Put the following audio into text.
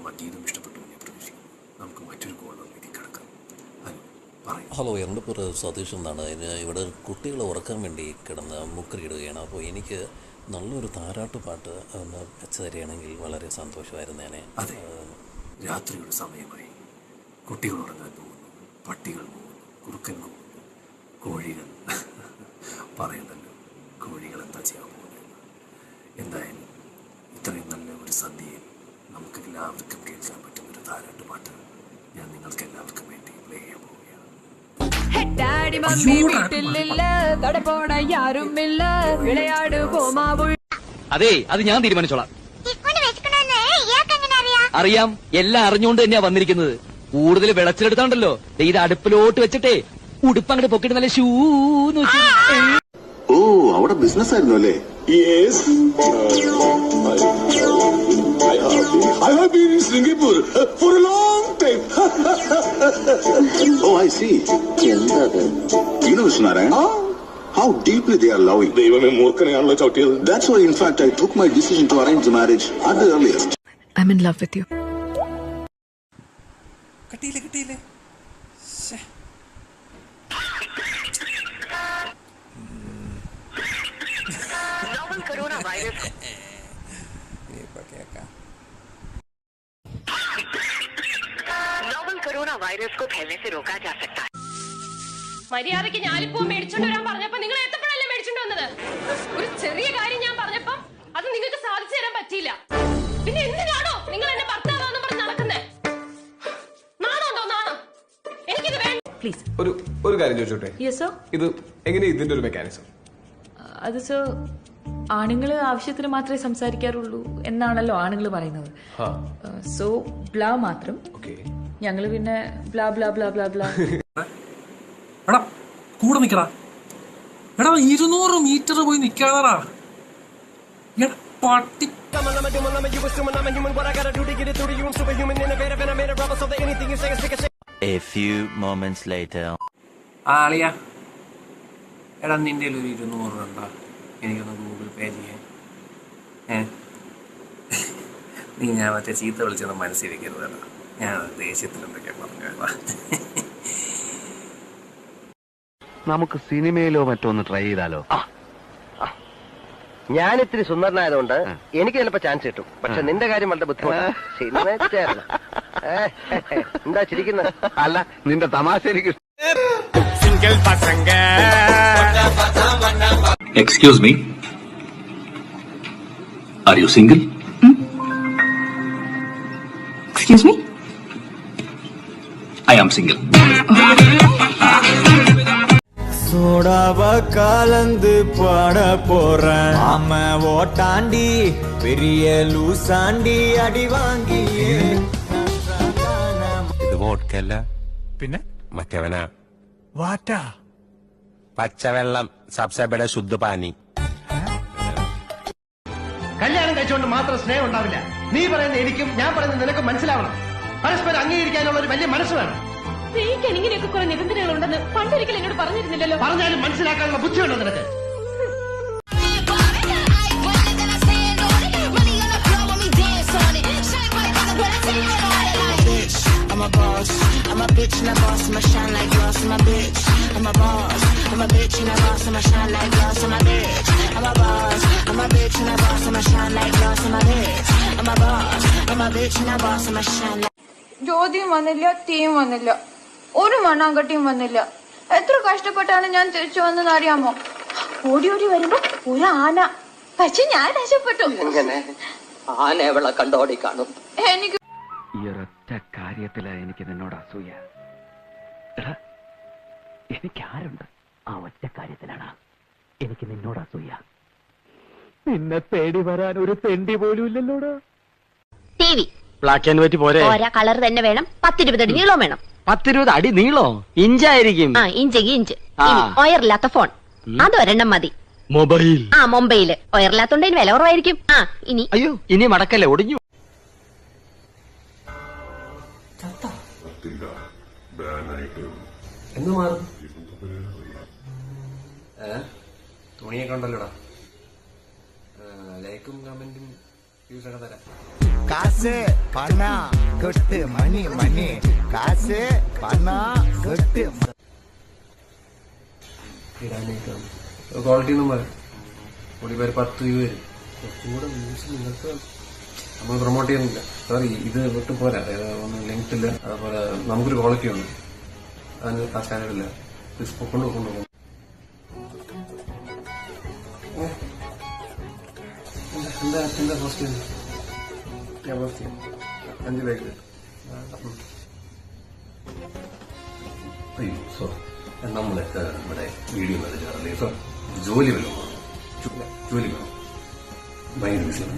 മറ്റേതും ഇഷ്ടപ്പെട്ടു ഞാൻ പ്രതീക്ഷിക്കുന്നു. നമുക്ക് മറ്റൊരു കോളിലേക്ക് കിടക്കാം. ഹലോ, എൻ്റെ പേര് സതീഷ് എന്നാണ്. ഇവിടെ കുട്ടികളെ ഉറക്കാൻ വേണ്ടി കിടന്ന് മുക്കറിയിടുകയാണ്. അപ്പോൾ എനിക്ക് നല്ലൊരു താരാട്ട് പാട്ട് ഒന്ന് വെച്ച് തരികയാണെങ്കിൽ വളരെ സന്തോഷമായിരുന്നേനെ. അതെ, രാത്രിയുടെ സമയമായി. കുട്ടികൾ ഉറങ്ങാൻ പോകുന്നു, പട്ടികൾ പോകുന്നു, കുറുക്കൻ പോകുന്നു, കോഴികൾ പറയണ്ടല്ലോ കോഴികൾ എന്താ ചെയ്യാൻ പോകുന്നത്. എന്തായാലും ഇത്രയും നല്ല ഒരു സന്ധ്യയിൽ നമുക്ക് എല്ലാവർക്കും കേൾക്കാൻ പറ്റുന്നൊരു താരാട്ട് പാട്ട് ഞാൻ നിങ്ങൾക്ക് എല്ലാവർക്കും വേണ്ടി പ്ലേ ചെയ്യാൻ പോവുകയാണ്. അതെ, അത് ഞാൻ തീരുമാനിച്ചോളാം. അറിയാം, എല്ലാം അറിഞ്ഞുകൊണ്ട് തന്നെയാ വന്നിരിക്കുന്നത്. കൂടുതൽ വിളച്ചിലെടുത്താണ്ടല്ലോ ഇത് അടുപ്പിലോട്ട് വെച്ചിട്ടേ ഉടുപ്പങ്ങോട്ട് പൊക്കിട്ട് നല്ല ഷൂന്ന് വെച്ചു. ഓ, അവിടെ ബിസിനസ് ആയിരുന്നു അല്ലേ? I have been in Singapore for a long time. Oh, I see. You know, Narayan, how deeply they are loving. That's why, in fact, I took my decision to arrange the marriage at the earliest. I'm in love with you. കിട്ടിയില്ലേ novel corona virus को फैलने से रोका जा सकता है. മര്യാദയ്ക്ക് ഞാനിപ്പോ മേടിച്ചോണ്ട് വരാൻ പറഞ്ഞപ്പോ നിങ്ങൾ എത്തപ്പോഴല്ലേ മേടിച്ചോണ്ട് വന്നത്? ഒരു ചെറിയ കാര്യം ഞാൻ പറഞ്ഞപ്പോ അത് നിങ്ങൾക്ക് സാധിച്ചു തരാൻ പറ്റിയില്ല. പിന്നെ എന്തിനാണോ നിങ്ങൾ എന്നെ ഭർത്താവാന്ന് പറഞ്ഞ് നടക്കുന്നേ? നാണുണ്ടോ? നാണം? എനിക്കിത് വേണ്ട. പ്ലീസ് ഒരു കാര്യം ചോദിച്ചോട്ടെ? Yes sir. ഇത് എങ്ങനെ ഇതിന്റെ ഒരു മെക്കാനിസം? അത് സർ, ആണുങ്ങള് ആവശ്യത്തിന് മാത്രമേ സംസാരിക്കാറുള്ളൂ എന്നാണല്ലോ ആണുങ്ങൾ പറയുന്നത്. സോ ബ്ലാ മാത്രം, ഞങ്ങള് പിന്നെ blah blah blah blah blah. എടാ കൂടെ നിക്കടാ. എടാ 200 മീറ്റർ പോയി നിക്കാതാ. എടാ പട്ടി. A few moments later. ആളിയാ, എടാ നിന്റെ ഒരു 200 ഉണ്ടോ? എനിക്കൊന്ന് ഗൂഗിൾ പേ ചെയ്യാൻ. നീ ഞാൻ മറ്റേ ചീത്ത വിളിച്ചൊന്നും മനസ്സിൽ വെക്കരുത് കേട്ടോ. ഞാൻ ദേഷ്യത്തിൽ എന്തൊക്കെയാ പറഞ്ഞു. നമുക്ക് സിനിമയിലോ മറ്റോ ഒന്ന് ട്രൈ ചെയ്താലോ? ഞാൻ ഇത്തിരി സുന്ദരനായതുകൊണ്ട് എനിക്ക് ചിലപ്പോ ചാൻസ് കിട്ടും. പക്ഷെ നിന്റെ കാര്യം വളരെ ബുദ്ധിമുട്ടാണ്. എന്താ ചിരിക്കുന്നത്? അല്ല, നിന്റെ തമാശ എനിക്ക്. Excuse me, are you single? Excuse me? I am single. சோடாவ கலந்து பாட போறேன். ஆம ஓட்டாண்டி பெரிய லூசாண்டி அடி வாங்கி. ഇത് വോഡ്കല്ല, പിന്നെ മറ്റവനാ വാറ്റാ പച്ചവെള്ളം. സബ്സെ ബഡ ശുദ്ധ പാനി. കല്യാണം കഴിച്ചുകൊണ്ട് മാത്രം സ്നേഹം ഉണ്ടാവില്ല. നീ പറയുന്നത് എനിക്കും ഞാൻ പറയുന്നത് നിനക്കും മനസ്സിലാവണം. പരസ്പരം അംഗീകരിക്കാനുള്ള ഒരു വലിയ മനസ്സ് വേണം. സ്നേഹിക്കാൻ ഇങ്ങനെയൊക്കെ കുറെ നിബന്ധനകൾ ഉണ്ടെന്ന് പണ്ടൊരിക്കൽ എന്നോട് പറഞ്ഞിരുന്നില്ലല്ലോ. പറഞ്ഞാലും മനസ്സിലാക്കാനുള്ള ബുദ്ധിയുണ്ടോ നിനക്ക്? I'm a boss, I'm a bitch and a boss, I'ma shine like glass, I'm a bitch. I'm a boss, I'm a bitch and a boss, I'ma shine like glass, I'm a bitch. I'm a boss, I'm a bitch and a boss, I'ma shine like glass, I'm a bitch. I'm a boss, I'm a bitch and a boss, I'ma shine like. ജ്യോതിയും വന്നില്ല, തീയും വന്നില്ല, ഒരു മണ്ണാങ്കട്ടിയും വന്നില്ല. എത്ര കഷ്ടപ്പെട്ടാണ് ഞാൻ തിരിച്ചു വന്നെന്ന് അറിയാമോ? ഓടി ഓടി വരുമ്പോ ഒരു ആന. പക്ഷെ ഞാൻ രക്ഷപ്പെട്ടു. ആന എവളെ കണ്ടോടി കാണും. എനിക്ക് ഈ ഒരൊറ്റ കാര്യത്തിലാ എനിക്ക് നിന്നോട് അസൂയ. എനിക്കാരുണ്ട്? ആ ഒറ്റ കാര്യത്തിലാണ് എനിക്ക് നിന്നോട് അസൂയ. നിന്നെ തേടി വരാൻ ഒരു തെണ്ടി പോലും ഇല്ലല്ലോടാ. TV ബ്ലാക്ക് ആൻഡ് വൈറ്റ് പോരെ? ഓരോ കളർ തന്നെ വേണം. 10-20 അടി നീളം വേണം. 10-20 അടി നീളോ? ഇഞ്ചായിരിക്കും. ഇഞ്ച്. ഒയറില്ലാത്ത ഫോൺ അതൊരെണ്ണം മതി. മൊബൈൽ? മൊബൈല് ഒയറില്ലാത്തോണ്ട് വില കുറവായിരിക്കും. ഇനി അയ്യോ, ഇനി മടക്കല്ലേ, ഒടിഞ്ഞു. എന്ന് മാറും തുണിയൊക്കെ ഉണ്ടല്ലോടാ. ലൈക്കും കമന്റും വ്യൂസൊക്കെ തരാം. കാശ് പണ കൊട്ട് മണി മണി കാശ് പണ കൊട്ട് ഇടാനായിട്ടാണ് ക്വാളിറ്റി ഒന്നും പറയാം. കൂടി പേര് 10 രൂപ വരും. കൂടെ വ്യൂസ് നിങ്ങൾക്ക് നമ്മൾ പ്രൊമോട്ട് ചെയ്യുന്നില്ല. സോറി, ഇത് വിട്ടു പോരാ. ഒന്നും ലിങ്ക് ഇല്ല. അതുപോലെ നമുക്കൊരു ക്വാളിറ്റി ഉണ്ട്, അതിന് ആ ചാനലില്ല. കൊണ്ടുപോകും. എന്താ പോസ്റ്റ് ഞാൻ പോസ്റ്റ് ചെയ്യാം. 5 ബാഗ്. അയ്യോ സോറി, നമ്മളെ ഇവിടെ വീഡിയോ ചെയ്യാറില്ലേ സർ? ജോലി വല്ലതും ജോലി വേണം. ഭയങ്കര വിഷയം.